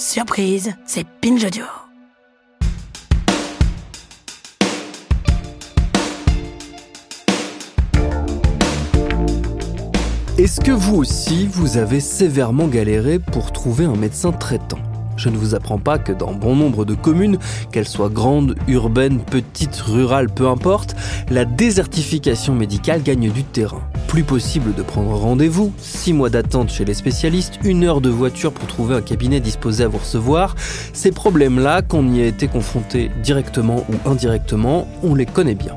Surprise, c'est Binge Audio. Est-ce que vous aussi, vous avez sévèrement galéré pour trouver un médecin traitant ? Je ne vous apprends pas que dans bon nombre de communes, qu'elles soient grandes, urbaines, petites, rurales, peu importe, la désertification médicale gagne du terrain. Plus possible de prendre rendez-vous, 6 mois d'attente chez les spécialistes, 1 heure de voiture pour trouver un cabinet disposé à vous recevoir. Ces problèmes-là, qu'on y a été confronté directement ou indirectement, on les connaît bien.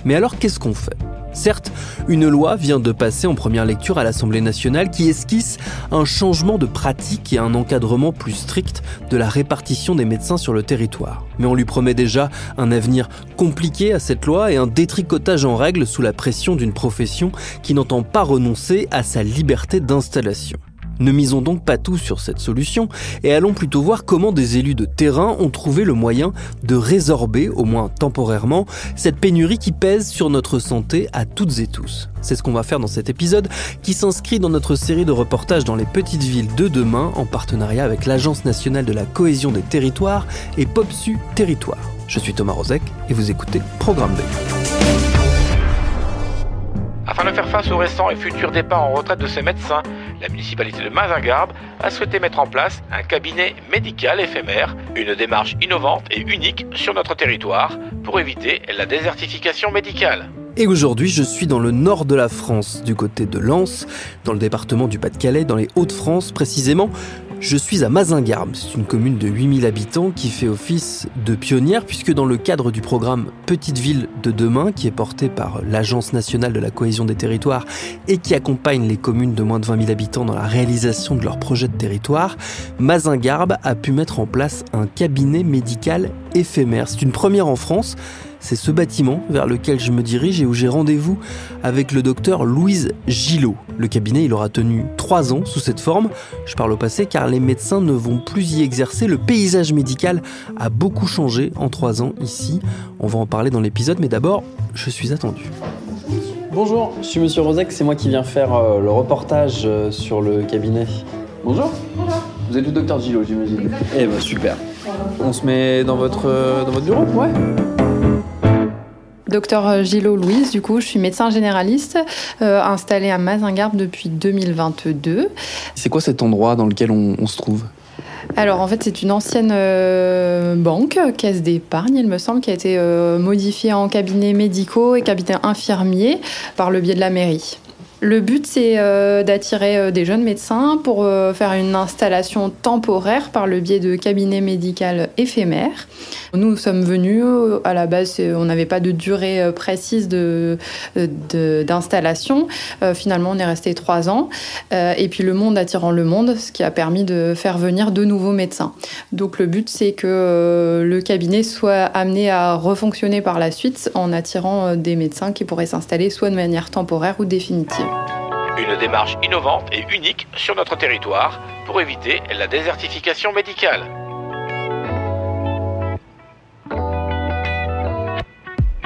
Mais alors qu'est-ce qu'on fait ? Certes, une loi vient de passer en première lecture à l'Assemblée nationale qui esquisse un changement de pratique et un encadrement plus strict de la répartition des médecins sur le territoire. Mais on lui promet déjà un avenir compliqué à cette loi et un détricotage en règle sous la pression d'une profession qui n'entend pas renoncer à sa liberté d'installation. Ne misons donc pas tout sur cette solution et allons plutôt voir comment des élus de terrain ont trouvé le moyen de résorber, au moins temporairement, cette pénurie qui pèse sur notre santé à toutes et tous. C'est ce qu'on va faire dans cet épisode qui s'inscrit dans notre série de reportages dans les petites villes de demain en partenariat avec l'Agence nationale de la cohésion des territoires et POPSU Territoire. Je suis Thomas Rozek et vous écoutez Programme B. Afin de faire face au récent et futur départ en retraite de ces médecins, la municipalité de Mazingarbe a souhaité mettre en place un cabinet médical éphémère, une démarche innovante et unique sur notre territoire pour éviter la désertification médicale. Et aujourd'hui, je suis dans le nord de la France, du côté de Lens, dans le département du Pas-de-Calais, dans les Hauts-de-France précisément. Je suis à Mazingarbe, c'est une commune de 8000 habitants qui fait office de pionnière puisque dans le cadre du programme Petite Ville de demain, qui est porté par l'Agence nationale de la cohésion des territoires et qui accompagne les communes de moins de 20 000 habitants dans la réalisation de leur projet de territoire, Mazingarbe a pu mettre en place un cabinet médical éphémère. C'est une première en France. C'est ce bâtiment vers lequel je me dirige et où j'ai rendez-vous avec le docteur Louise Gillot. Le cabinet, il aura tenu 3 ans sous cette forme. Je parle au passé car les médecins ne vont plus y exercer. Le paysage médical a beaucoup changé en 3 ans ici. On va en parler dans l'épisode, mais d'abord, je suis attendu. Bonjour, je suis Monsieur Rozek, c'est moi qui viens faire le reportage sur le cabinet. Bonjour. Bonjour. Vous êtes le docteur Gillot, j'imagine. Eh ben super. On se met dans votre bureau ? Ouais. Docteur Gillot Louise, du coup, je suis médecin généraliste, installée à Mazingarbe depuis 2022. C'est quoi cet endroit dans lequel on se trouve ? Alors en fait c'est une ancienne banque, caisse d'épargne il me semble, qui a été modifiée en cabinet médicaux et cabinet infirmier par le biais de la mairie. Le but, c'est d'attirer des jeunes médecins pour faire une installation temporaire par le biais de cabinets médicaux éphémères. Nous sommes venus, à la base, on n'avait pas de durée précise d'installation. Finalement, on est resté 3 ans. Et puis le monde attirant le monde, ce qui a permis de faire venir de nouveaux médecins. Donc le but, c'est que le cabinet soit amené à refonctionner par la suite en attirant des médecins qui pourraient s'installer soit de manière temporaire ou définitive. Une démarche innovante et unique sur notre territoire pour éviter la désertification médicale.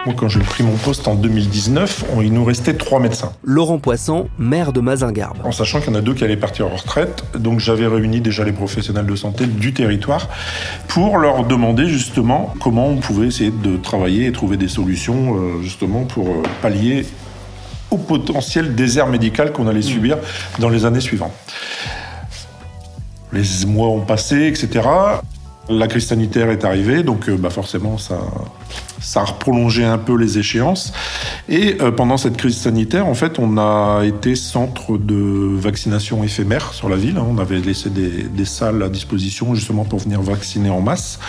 Moi, quand j'ai pris mon poste en 2019, il nous restait 3 médecins. Laurent Poisson, maire de Mazingarbe. En sachant qu'il y en a 2 qui allaient partir en retraite, donc j'avais réuni déjà les professionnels de santé du territoire pour leur demander justement comment on pouvait essayer de travailler et trouver des solutions justement pour pallier au potentiel désert médical qu'on allait subir dans les années suivantes. Les mois ont passé, etc. La crise sanitaire est arrivée, donc forcément ça a prolongé un peu les échéances. Et pendant cette crise sanitaire, en fait, on a été centre de vaccination éphémère sur la ville. On avait laissé des salles à disposition justement pour venir vacciner en masse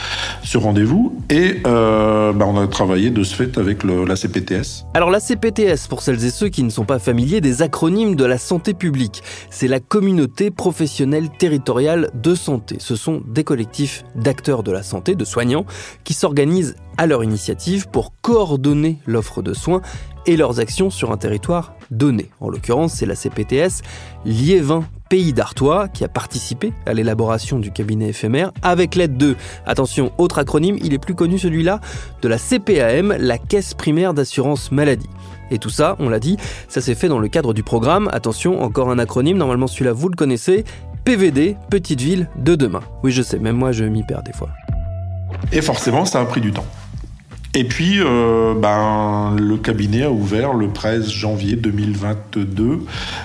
sur rendez-vous. Et on a travaillé de ce fait avec la CPTS. Alors la CPTS, pour celles et ceux qui ne sont pas familiers, des acronymes de la santé publique. C'est la communauté professionnelle territoriale de santé. Ce sont des collectifs d'acteurs de la santé, de soignants, qui s'organisent à leur initiative pour coordonner l'offre de soins et leurs actions sur un territoire donné. En l'occurrence, c'est la CPTS Liévin Pays d'Artois qui a participé à l'élaboration du cabinet éphémère avec l'aide de, attention, autre acronyme, il est plus connu celui-là, de la CPAM, la Caisse primaire d'assurance maladie. Et tout ça, on l'a dit, ça s'est fait dans le cadre du programme, attention, encore un acronyme, normalement celui-là vous le connaissez, PVD, Petite Ville de Demain. Oui, je sais, même moi je m'y perds des fois. Et forcément, ça a pris du temps. Et puis, le cabinet a ouvert le 13 janvier 2022.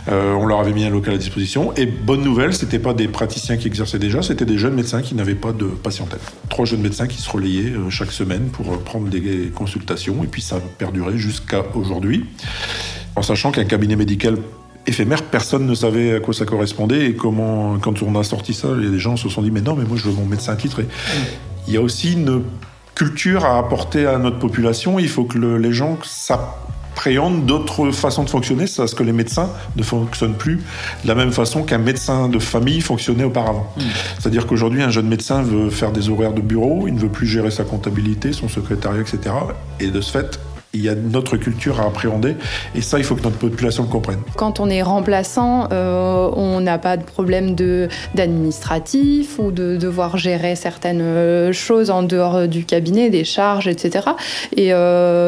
On leur avait mis un local à disposition. Et bonne nouvelle, c'était pas des praticiens qui exerçaient déjà, c'était des jeunes médecins qui n'avaient pas de patientèle. 3 jeunes médecins qui se relayaient chaque semaine pour prendre des consultations. Et puis ça a perduré jusqu'à aujourd'hui. En sachant qu'un cabinet médical éphémère, personne ne savait à quoi ça correspondait et comment, quand on a sorti ça, il y a des gens se sont dit « mais non, mais moi je veux mon médecin titré ». Il y a aussi une culture à apporter à notre population. Il faut que les gens s'appréhendent d'autres façons de fonctionner, parce que les médecins ne fonctionnent plus de la même façon qu'un médecin de famille fonctionnait auparavant. C'est-à-dire qu'aujourd'hui, un jeune médecin veut faire des horaires de bureau, il ne veut plus gérer sa comptabilité, son secrétariat, etc. Et de ce fait, il y a notre culture à appréhender, et ça, il faut que notre population le comprenne. Quand on est remplaçant, on n'a pas de problème d'administratif ou de devoir gérer certaines choses en dehors du cabinet, des charges, etc. Et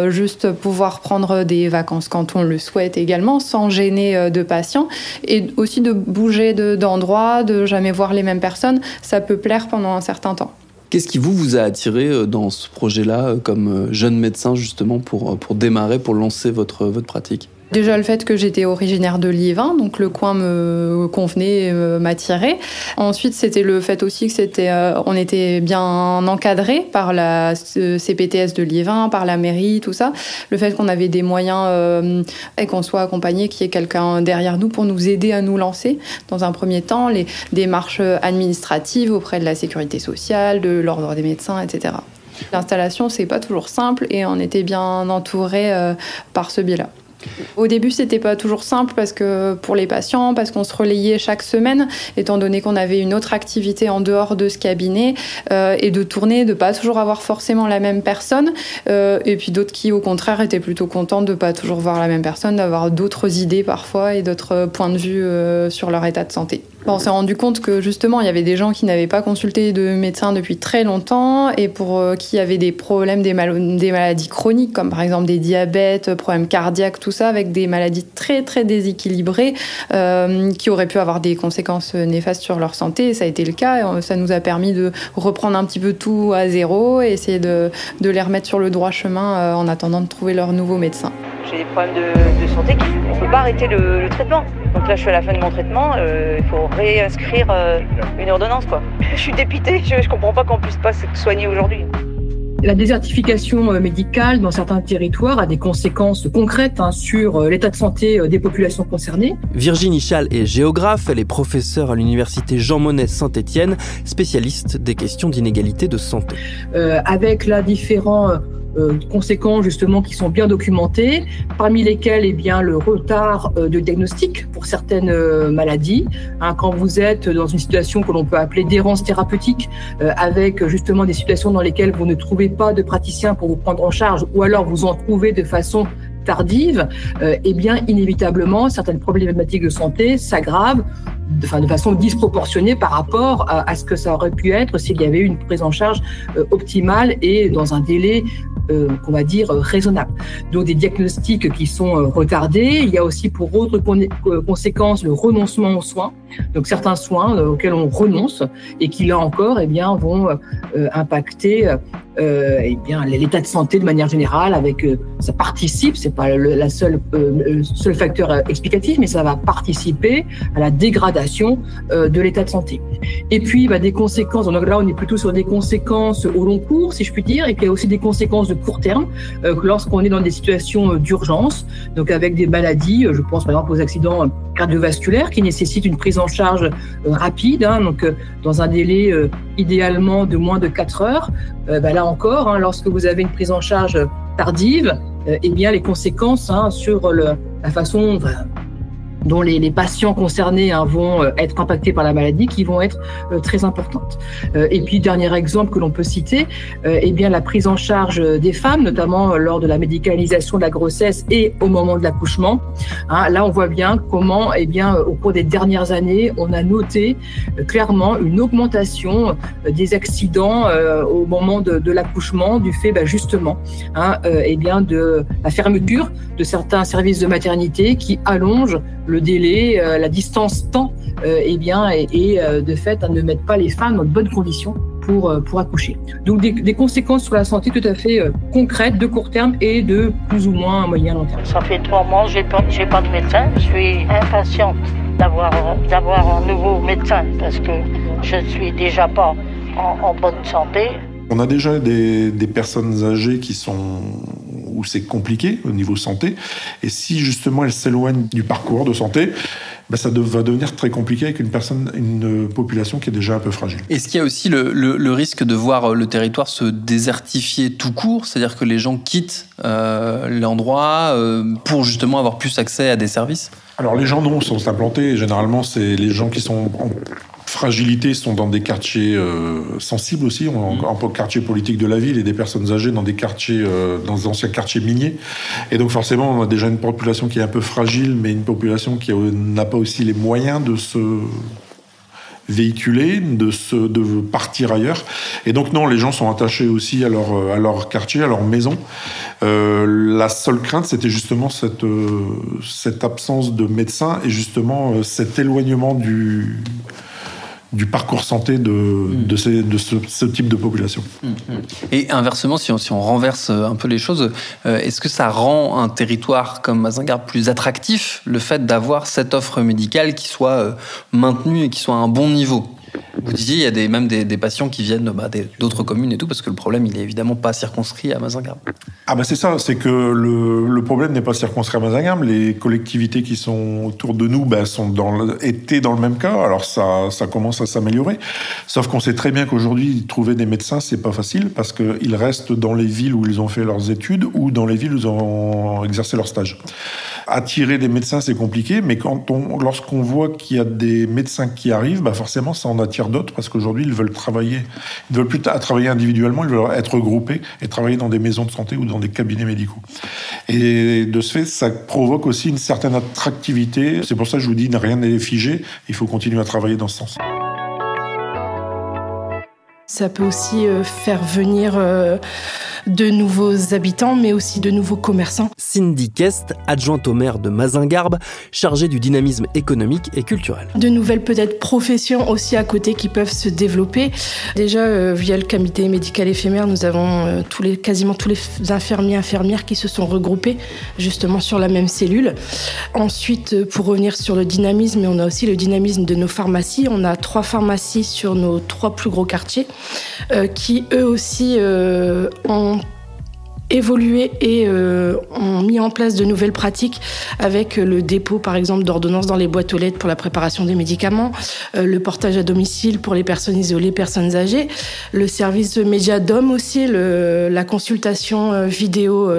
juste pouvoir prendre des vacances quand on le souhaite également, sans gêner de patients, et aussi de bouger d'endroit, de jamais voir les mêmes personnes, ça peut plaire pendant un certain temps. Qu'est-ce qui vous a attiré dans ce projet-là comme jeune médecin justement pour démarrer, pour lancer votre pratique ? Déjà le fait que j'étais originaire de Liévin, donc le coin me convenait, m'attirait. Ensuite, c'était le fait aussi que on était bien encadré par la CPTS de Liévin, par la mairie, tout ça. Le fait qu'on avait des moyens et qu'on soit accompagné, qu'il y ait quelqu'un derrière nous pour nous aider à nous lancer. Dans un premier temps, les démarches administratives auprès de la sécurité sociale, de l'ordre des médecins, etc. L'installation, c'est pas toujours simple et on était bien entouré par ce biais-là. Au début, c'était pas toujours simple parce que pour les patients, parce qu'on se relayait chaque semaine, étant donné qu'on avait une autre activité en dehors de ce cabinet et de tourner, de pas toujours avoir forcément la même personne, et puis d'autres qui, au contraire, étaient plutôt contents de pas toujours voir la même personne, d'avoir d'autres idées parfois et d'autres points de vue sur leur état de santé. On s'est rendu compte que justement, il y avait des gens qui n'avaient pas consulté de médecin depuis très longtemps et pour qui avaient des problèmes, des maladies chroniques, comme par exemple des diabètes, problèmes cardiaques, tout ça, avec des maladies très très déséquilibrées qui auraient pu avoir des conséquences néfastes sur leur santé. Et ça a été le cas. Et ça nous a permis de reprendre un petit peu tout à zéro et essayer de les remettre sur le droit chemin en attendant de trouver leur nouveau médecin. J'ai des problèmes de santé, on ne peut pas arrêter le traitement. Donc là, je suis à la fin de mon traitement, il faut réinscrire une ordonnance, quoi. Je suis dépitée, je ne comprends pas qu'on ne puisse pas se soigner aujourd'hui. La désertification médicale dans certains territoires a des conséquences concrètes sur l'état de santé des populations concernées. Virginie Chal est géographe, elle est professeure à l'université Jean Monnet Saint-Étienne, spécialiste des questions d'inégalité de santé. Avec là différents conséquences justement qui sont bien documentées, parmi lesquelles le retard de diagnostic pour certaines maladies. Quand vous êtes dans une situation que l'on peut appeler d'errance thérapeutique, avec justement des situations dans lesquelles vous ne trouvez pas de praticien pour vous prendre en charge, ou alors vous en trouvez de façon tardive, inévitablement, certaines problématiques de santé s'aggravent de façon disproportionnée par rapport à ce que ça aurait pu être s'il y avait eu une prise en charge optimale et dans un délai qu'on va dire raisonnable. Donc des diagnostics qui sont retardés. Il y a aussi pour autre conséquence le renoncement aux soins. Donc certains soins auxquels on renonce et qui là encore vont impacter l'état de santé de manière générale. Avec ça participe, c'est pas le seul facteur explicatif, mais ça va participer à la dégradation de l'état de santé. Et puis des conséquences. Donc là on est plutôt sur des conséquences au long cours, si je puis dire, et puis il y a aussi des conséquences de court terme lorsqu'on est dans des situations d'urgence, donc avec des maladies, je pense par exemple aux accidents cardiovasculaires qui nécessitent une prise en charge rapide, donc dans un délai idéalement de moins de 4 heures. Là encore, lorsque vous avez une prise en charge tardive, les conséquences sur la façon dont les patients concernés vont être impactés par la maladie, qui vont être très importantes. Et puis, dernier exemple que l'on peut citer, la prise en charge des femmes, notamment lors de la médicalisation de la grossesse et au moment de l'accouchement. Là, on voit bien comment, au cours des dernières années, on a noté clairement une augmentation des accidents au moment de l'accouchement, du fait justement de la fermeture de certains services de maternité qui allongent le délai, la distance temps, et de fait, ne mettre pas les femmes dans de bonnes conditions pour accoucher. Donc des conséquences sur la santé tout à fait concrètes, de court terme et de plus ou moins moyen long terme. Ça fait 3 mois, j'ai pas de médecin. Je suis impatiente d'avoir un nouveau médecin parce que je ne suis déjà pas en bonne santé. On a déjà des personnes âgées où c'est compliqué au niveau santé. Et si justement elles s'éloignent du parcours de santé, ça va devenir très compliqué avec une population qui est déjà un peu fragile. Est-ce qu'il y a aussi le risque de voir le territoire se désertifier tout court, c'est-à-dire que les gens quittent l'endroit pour justement avoir plus accès à des services ? Alors les gens sont implantés, généralement c'est les gens qui sont en fragilité sont dans des quartiers sensibles aussi, en quartier politique de la ville, et des personnes âgées dans des anciens quartiers miniers. Et donc forcément, on a déjà une population qui est un peu fragile, mais une population qui n'a pas aussi les moyens de se véhiculer, de partir ailleurs. Et donc non, les gens sont attachés aussi à leur quartier, à leur maison. La seule crainte, c'était justement cette absence de médecins et justement cet éloignement du parcours santé de ce type de population. Et inversement, si on renverse un peu les choses, est-ce que ça rend un territoire comme Mazingarbe plus attractif, le fait d'avoir cette offre médicale qui soit maintenue et qui soit à un bon niveau ? Vous disiez, il y a même des patients qui viennent d'autres communes et tout, parce que le problème, il est évidemment pas circonscrit à Mazingarbe. C'est ça, c'est que le problème n'est pas circonscrit à Mazingarbe. Les collectivités qui sont autour de nous étaient dans le même cas. Alors ça commence à s'améliorer. Sauf qu'on sait très bien qu'aujourd'hui, trouver des médecins, c'est pas facile, parce qu'ils restent dans les villes où ils ont fait leurs études ou dans les villes où ils ont exercé leur stage. Attirer des médecins, c'est compliqué, mais lorsqu'on voit qu'il y a des médecins qui arrivent, forcément, ça en attire d'autres, parce qu'aujourd'hui, ils veulent plus travailler individuellement, ils veulent être regroupés et travailler dans des maisons de santé ou dans des cabinets médicaux. Et de ce fait, ça provoque aussi une certaine attractivité. C'est pour ça que je vous dis, rien n'est figé, il faut continuer à travailler dans ce sens. Ça peut aussi faire venir de nouveaux habitants, mais aussi de nouveaux commerçants. Cindy Kest, adjointe au maire de Mazingarbe, chargée du dynamisme économique et culturel. De nouvelles peut-être professions aussi à côté qui peuvent se développer. Déjà, via le comité médical éphémère, nous avons quasiment tous les infirmières qui se sont regroupés justement sur la même cellule. Ensuite, pour revenir sur le dynamisme, on a aussi le dynamisme de nos pharmacies. On a 3 pharmacies sur nos 3 plus gros quartiers qui eux aussi ont évolué et ont mis en place de nouvelles pratiques avec le dépôt, par exemple, d'ordonnances dans les boîtes aux lettres pour la préparation des médicaments, le portage à domicile pour les personnes isolées, personnes âgées, le service médiadom aussi, la consultation vidéo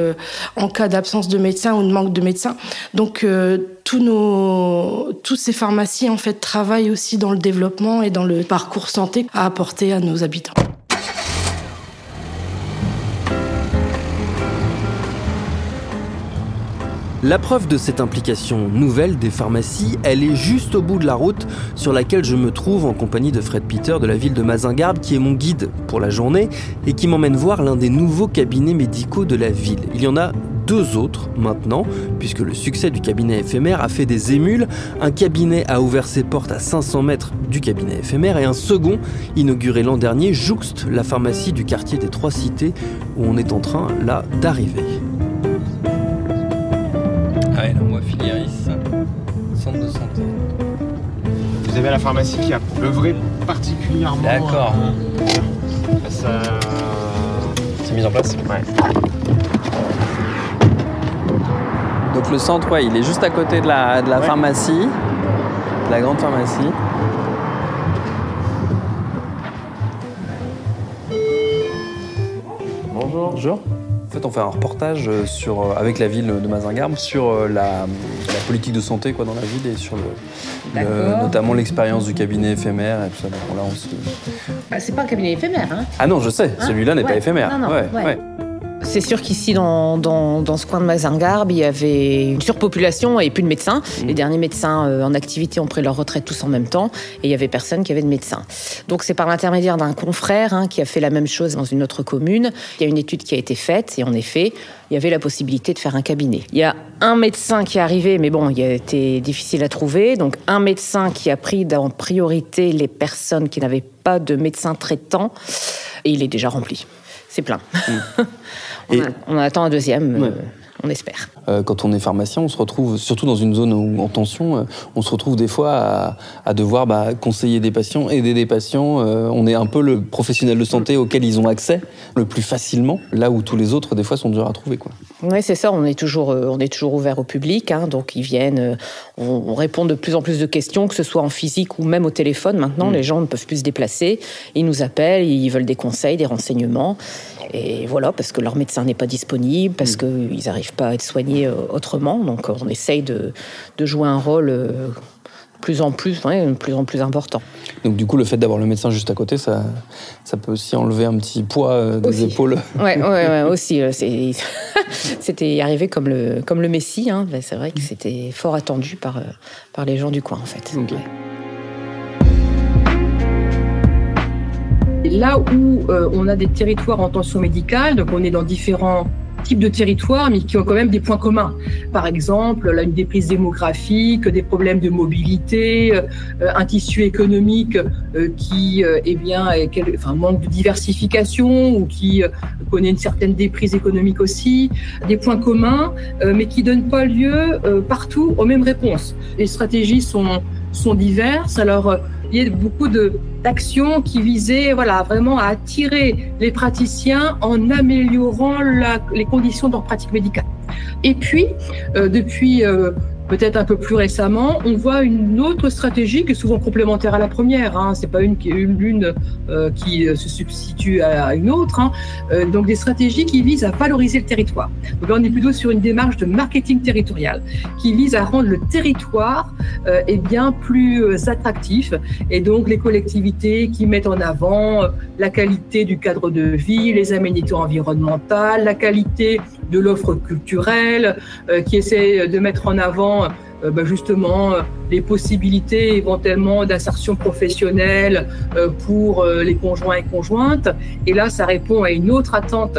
en cas d'absence de médecin ou de manque de médecin. Donc, tous ces pharmacies, en fait, travaillent aussi dans le développement et dans le parcours santé à apporter à nos habitants. La preuve de cette implication nouvelle des pharmacies, elle est juste au bout de la route sur laquelle je me trouve en compagnie de Fred Peter de la ville de Mazingarbe, qui est mon guide pour la journée et qui m'emmène voir l'un des nouveaux cabinets médicaux de la ville. Il y en a 2 autres maintenant, puisque le succès du cabinet éphémère a fait des émules. Un cabinet a ouvert ses portes à 500 mètres du cabinet éphémère et un second, inauguré l'an dernier, jouxte la pharmacie du quartier des 3 Cités où on est en train là d'arriver. Ah, et là, moi, Filiaris, centre de santé. Vous avez la pharmacie qui a œuvré particulièrement. D'accord. Ça... C'est mis en place ? Ouais. Donc le centre, il est juste à côté de la pharmacie, de la grande pharmacie. Bonjour. Bonjour. En fait, on fait un reportage avec la ville de Mazingarbe sur la politique de santé dans la ville et sur notamment l'expérience du cabinet éphémère et tout ça. Donc là, c'est pas un cabinet éphémère, hein ? Ah non, je sais, celui-là n'est pas éphémère. Non, ouais. C'est sûr qu'ici, dans ce coin de Mazingarbe, il y avait une surpopulation et plus de médecins. Les derniers médecins en activité ont pris leur retraite tous en même temps et il y avait personne qui avait de médecin. Donc c'est par l'intermédiaire d'un confrère qui a fait la même chose dans une autre commune. Il y a une étude qui a été faite et en effet, il y avait la possibilité de faire un cabinet. Il y a un médecin qui est arrivé, mais bon, il a été difficile à trouver. Donc un médecin qui a pris en priorité les personnes qui n'avaient pas de médecin traitant et il est déjà rempli. C'est plein. On attend un deuxième, on espère. Quand on est pharmacien, on se retrouve, surtout dans une zone en tension, on se retrouve des fois à devoir conseiller des patients, aider des patients. On est un peu le professionnel de santé auquel ils ont accès le plus facilement, là où tous les autres, des fois, sont durs à trouver, quoi. Oui, c'est ça, on est toujours ouvert au public, donc ils viennent, on répond de plus en plus de questions, que ce soit en physique ou même au téléphone. Maintenant, les gens ne peuvent plus se déplacer, ils nous appellent, ils veulent des conseils, des renseignements, et voilà, parce que leur médecin n'est pas disponible, parce qu'ils n'arrivent pas à être soignés autrement, donc on essaye de jouer un rôle de plus en plus important. Donc du coup, le fait d'avoir le médecin juste à côté, ça peut aussi enlever un petit poids des épaules. Ouais, aussi. C'était arrivé comme le Messie. C'est vrai que c'était fort attendu par les gens du coin, en fait. Okay. Là où on a des territoires en tension médicale, donc on est dans différents types de territoires, mais qui ont quand même des points communs. Par exemple, là, une déprise démographique, des problèmes de mobilité, un tissu économique qui manque de diversification ou qui connaît une certaine déprise économique aussi. Des points communs, mais qui ne donnent pas lieu partout aux mêmes réponses. Les stratégies sont diverses. Alors, il y a beaucoup d'actions qui visaient vraiment à attirer les praticiens en améliorant les conditions de leur pratique médicale. Et puis, depuis peut-être un peu plus récemment, on voit une autre stratégie qui est souvent complémentaire à la première. C'est pas l'une qui se substitue à une autre. Donc des stratégies qui visent à valoriser le territoire. Donc là, on est plutôt sur une démarche de marketing territorial qui vise à rendre le territoire plus attractif. Et donc les collectivités qui mettent en avant la qualité du cadre de vie, les aménités environnementales, la qualité de l'offre culturelle, qui essaient de mettre en avant justement les possibilités éventuellement d'insertion professionnelle pour les conjoints et conjointes. Et là, ça répond à une autre attente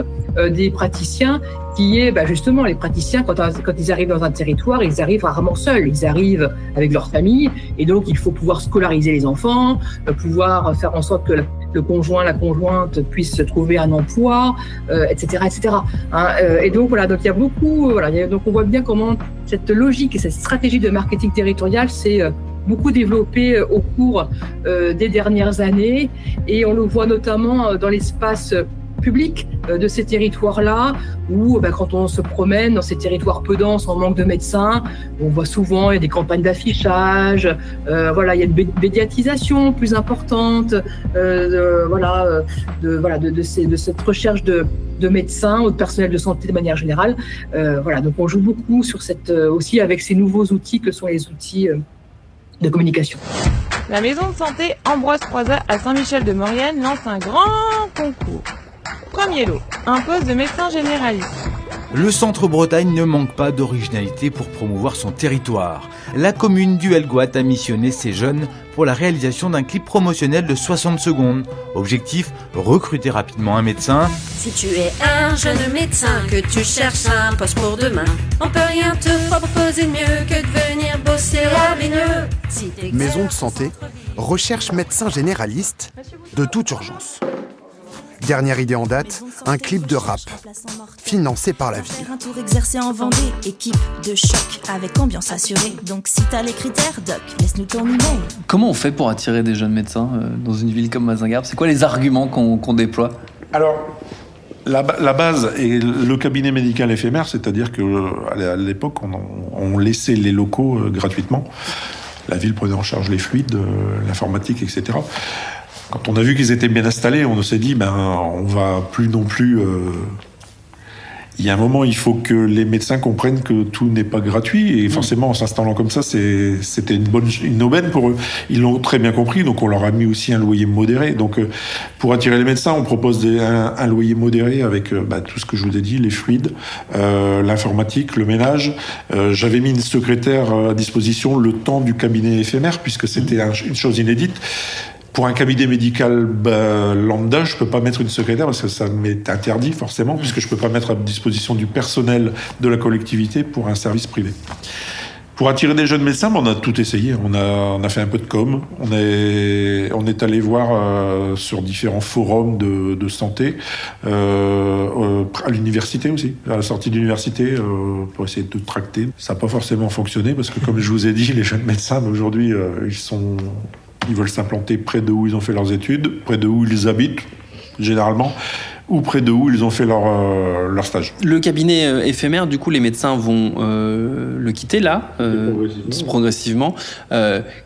des praticiens qui est justement les praticiens, quand ils arrivent dans un territoire, ils arrivent rarement seuls, ils arrivent avec leur famille et donc il faut pouvoir scolariser les enfants, pouvoir faire en sorte que le conjoint, la conjointe puisse se trouver un emploi, etc., etc. Et donc voilà, donc il y a beaucoup, donc on voit bien comment cette logique et cette stratégie de marketing territorial s'est beaucoup développée au cours des dernières années et on le voit notamment dans l'espace public de ces territoires-là, où quand on se promène dans ces territoires peu denses, en manque de médecins, on voit souvent il y a des campagnes d'affichage, il y a une médiatisation plus importante, de cette recherche de médecins ou de personnel de santé de manière générale. Donc on joue beaucoup sur aussi avec ces nouveaux outils que sont les outils de communication. La maison de santé Ambroise Croizat à Saint-Michel-de-Maurienne lance un grand concours. Premier lot, un poste de médecin généraliste. Le Centre Bretagne ne manque pas d'originalité pour promouvoir son territoire. La commune du Helgoat a missionné ses jeunes pour la réalisation d'un clip promotionnel de 60 secondes. Objectif, recruter rapidement un médecin. Si tu es un jeune médecin, que tu cherches un poste pour demain, on peut rien te proposer de mieux que de venir bosser à Béneux. Si Maison de santé recherche médecin généraliste de toute urgence. Dernière idée en date, un clip de rap, financé par la ville. Un tour exercé en Vendée, équipe de choc, avec ambiance assurée. Donc si t'as les critères, doc, laisse-nous ton email. Comment on fait pour attirer des jeunes médecins dans une ville comme Mazingarbe? C'est quoi les arguments qu'on déploie? Alors, la base est le cabinet médical éphémère, c'est-à-dire qu'à l'époque, on laissait les locaux gratuitement. La ville prenait en charge les fluides, l'informatique, etc. Quand on a vu qu'ils étaient bien installés, on s'est dit, on va plus non plus Il y a un moment, il faut que les médecins comprennent que tout n'est pas gratuit. Et forcément, en s'installant comme ça, c'était une aubaine pour eux. Ils l'ont très bien compris, donc on leur a mis aussi un loyer modéré. Donc, pour attirer les médecins, on propose un loyer modéré avec tout ce que je vous ai dit, les fluides, l'informatique, le ménage. J'avais mis une secrétaire à disposition le temps du cabinet éphémère, puisque c'était une chose inédite. Pour un cabinet médical lambda, je peux pas mettre une secrétaire parce que ça m'est interdit forcément, puisque je peux pas mettre à disposition du personnel de la collectivité pour un service privé. Pour attirer des jeunes médecins, on a tout essayé. On a fait un peu de com. On est allé voir sur différents forums de santé, à l'université aussi, à la sortie de l'université, pour essayer de tracter. Ça n'a pas forcément fonctionné parce que, comme je vous ai dit, les jeunes médecins aujourd'hui, ils veulent s'implanter près de où ils ont fait leurs études, près de où ils habitent, généralement, ou près de où ils ont fait leur stage. Le cabinet éphémère, du coup, les médecins vont le quitter là, progressivement.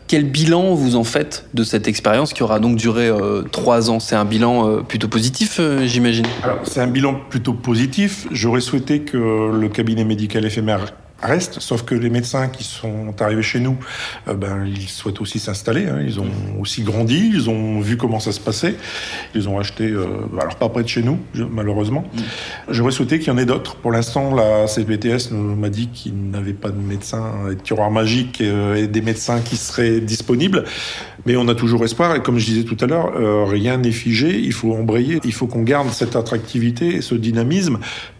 Quel bilan vous en faites de cette expérience qui aura donc duré 3 ans? C'est un bilan plutôt positif, j'imagine? Alors, c'est un bilan plutôt positif. J'aurais souhaité que le cabinet médical éphémère reste, sauf que les médecins qui sont arrivés chez nous, ils souhaitent aussi s'installer. Ils ont aussi grandi, ils ont vu comment ça se passait. Ils ont acheté, alors pas près de chez nous, malheureusement. J'aurais souhaité qu'il y en ait d'autres. Pour l'instant, la CPTS m'a dit qu'il n'avait pas de médecins et de tiroirs magiques et des médecins qui seraient disponibles. Mais on a toujours espoir. Et comme je disais tout à l'heure, rien n'est figé. Il faut embrayer. Il faut qu'on garde cette attractivité et ce dynamisme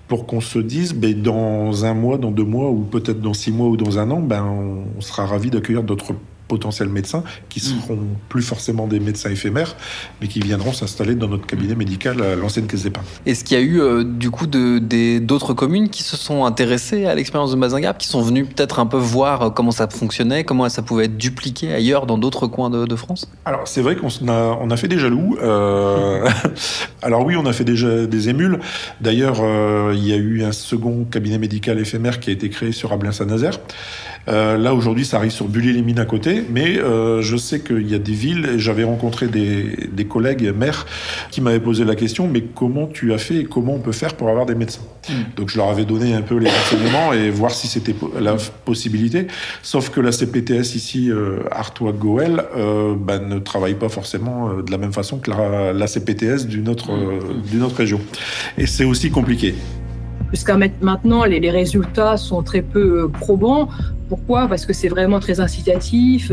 pour qu'on se dise, dans 1 mois, dans 2 mois, ou peut-être dans 6 mois ou dans 1 an, on sera ravis d'accueillir d'autres potentiels médecins qui seront plus forcément des médecins éphémères, mais qui viendront s'installer dans notre cabinet médical à l'ancienne caisse d'épargne. Est-ce qu'il y a eu du coup d'autres communes qui se sont intéressées à l'expérience de Mazingarbe, qui sont venues peut-être un peu voir comment ça fonctionnait, comment ça pouvait être dupliqué ailleurs dans d'autres coins de France? Alors c'est vrai qu'on a fait des jaloux. Alors oui, on a fait déjà des émules. D'ailleurs, il y a eu un second cabinet médical éphémère qui a été créé sur Ablain-Saint-Nazaire. Là aujourd'hui ça arrive sur Bulle-les-Mines à côté, mais je sais qu'il y a des villes, et j'avais rencontré des collègues maires qui m'avaient posé la question, mais comment tu as fait et comment on peut faire pour avoir des médecins? Donc je leur avais donné un peu les renseignements et voir si c'était la possibilité, sauf que la CPTS ici, Artois-Goël, ne travaille pas forcément de la même façon que la CPTS d'une autre région, et c'est aussi compliqué. Jusqu'à maintenant, les résultats sont très peu probants. Pourquoi? Parce que c'est vraiment très incitatif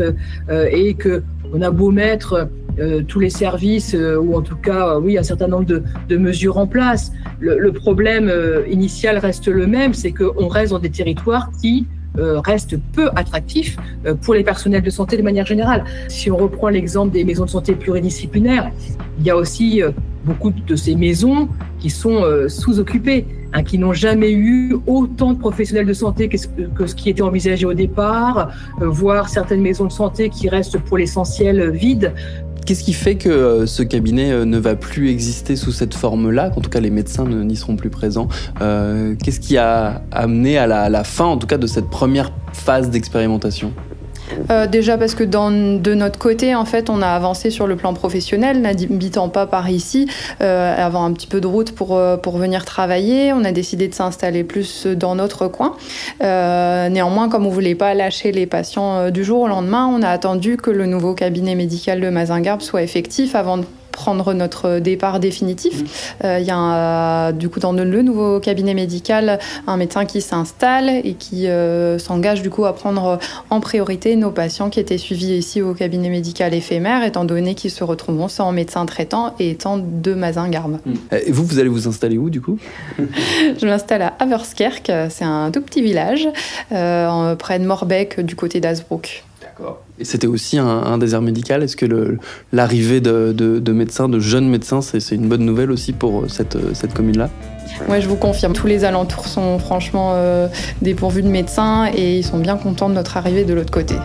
et qu'on a beau mettre tous les services, ou en tout cas, un certain nombre de mesures en place. Le problème initial reste le même, c'est qu'on reste dans des territoires qui restent peu attractifs pour les personnels de santé de manière générale. Si on reprend l'exemple des maisons de santé pluridisciplinaires, il y a aussi beaucoup de ces maisons qui sont sous-occupées, qui n'ont jamais eu autant de professionnels de santé que ce qui était envisagé au départ, voire certaines maisons de santé qui restent pour l'essentiel vides. Qu'est-ce qui fait que ce cabinet ne va plus exister sous cette forme-là, qu'en tout cas les médecins n'y seront plus présents? Qu'est-ce qui a amené à la fin, en tout cas, de cette première phase d'expérimentation? Déjà parce que de notre côté, en fait, on a avancé sur le plan professionnel, n'habitant pas par ici, avant un petit peu de route pour venir travailler. On a décidé de s'installer plus dans notre coin. Néanmoins, comme on voulait pas lâcher les patients du jour au lendemain, on a attendu que le nouveau cabinet médical de Mazingarbe soit effectif avant de prendre notre départ définitif. Il y a du coup dans le nouveau cabinet médical un médecin qui s'installe et qui s'engage du coup à prendre en priorité nos patients qui étaient suivis ici au cabinet médical éphémère, étant donné qu'ils se retrouveront sans médecin traitant et étant de Mazingarbe. Et vous allez vous installer où du coup? Je m'installe à Averskerk, c'est un tout petit village près de Morbecque du côté d'Hazebrouck. Et c'était aussi un désert médical. Est-ce que l'arrivée de médecins, de jeunes médecins, c'est une bonne nouvelle aussi pour cette commune-là? Oui, je vous confirme. Tous les alentours sont franchement dépourvus de médecins et ils sont bien contents de notre arrivée de l'autre côté.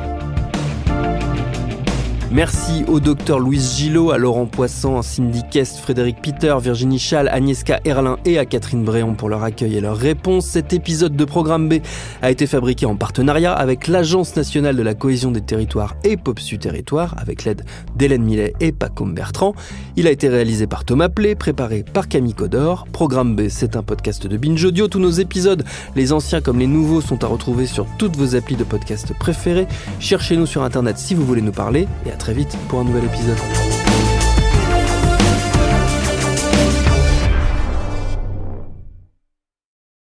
Merci au docteur Louise Gillot, à Laurent Poisson, Cindy Kest, Frédéric Peter, Virginie Schall, Agnieszka Herlin et à Catherine Bréon pour leur accueil et leurs réponses. Cet épisode de Programme B a été fabriqué en partenariat avec l'Agence nationale de la cohésion des territoires et Popsu Territoire, avec l'aide d'Hélène Millet et Pacôme Bertrand. Il a été réalisé par Thomas Plé, préparé par Camille Codor. Programme B, c'est un podcast de Binge Audio. Tous nos épisodes, les anciens comme les nouveaux, sont à retrouver sur toutes vos applis de podcast préférées. Cherchez-nous sur Internet si vous voulez nous parler, et à très vite pour un nouvel épisode.